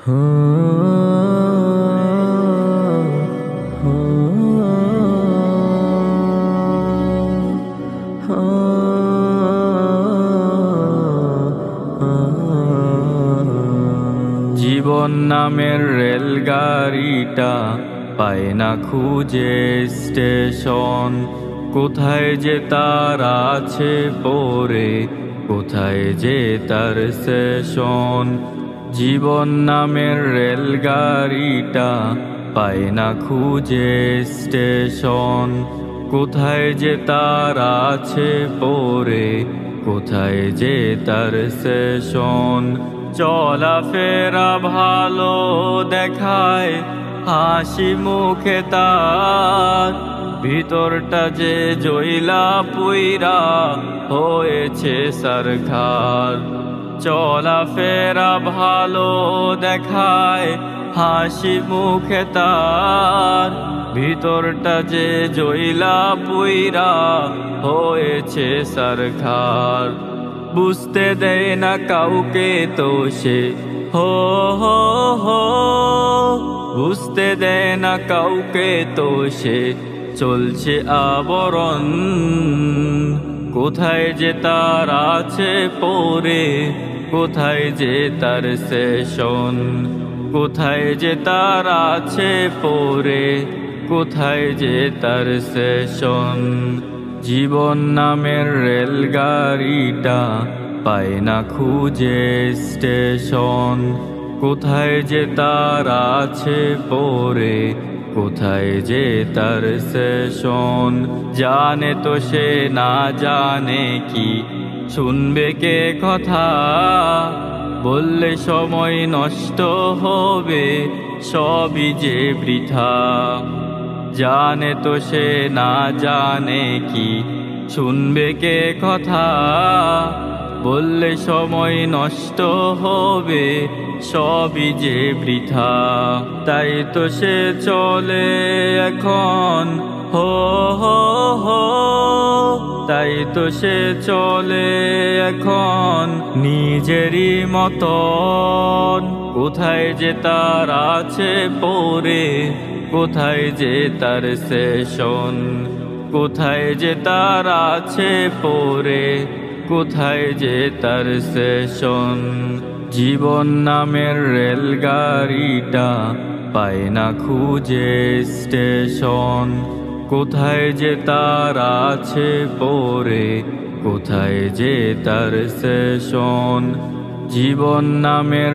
জীবন নামের রেলগাড়িটা পায় না খুঁজে স্টেশন, কোথায় যে তার আছে পড়ে, কোথায় যে তার সেশন। জীবন নামের রেলগাড়িটা পায় না খুঁজে স্টেশন, কোথায় যে তার আছে পড়ে, কোথায় যে তার সেশন। চলাফেরা ভালো দেখায় হাসি মুখে তার, ভিতরটা যে জইলা পুইরা হয়েছে সরকার। চলাফেরা ভালো দেখায় হাসি মুখে তার, ভিতরটা যে জইলা পুইরা হয়েছে সরকার। বুঝতে দেয় না কাউকে তো সে হো হো হো, বুঝতে দেয় না কাউকে তো সে চলছে আবরণ। কোথায় যে তার আছে পড়ে, কোথায় যে তার সেশন, কোথায় যে তার আছে পড়ে, কোথায় যে তার সেশন। জীবন নামের রেলগাড়িটা পায় না খুঁজে স্টেশন, কোথায় যে তার আছে পড়ে, কোথায় যে তার সেশন। জানে তো সে না জানে কি শুনবে কে কথা, বললে সময় নষ্ট হবে সবই যে বৃথা। জানে তো সে না জানে কি শুনবে কে কথা, বললে সময় নষ্ট হবে সবই যে বৃথা। তাই তো সে চলে এখন হো হো হো, তাই তো সে চলে এখন নিজেরই মতন। কোথায় যে তার আছে পড়ে, কোথায় যে তার সেশন, কোথায় যে তার আছে পড়ে, কোথায় যে তার সেশন। জীবন নামের রেলগাড়িটা পায় না খুঁজে স্টেশন, কোথায় যে তার আছে পড়ে, কোথায় যে তার সেশন। জীবন নামের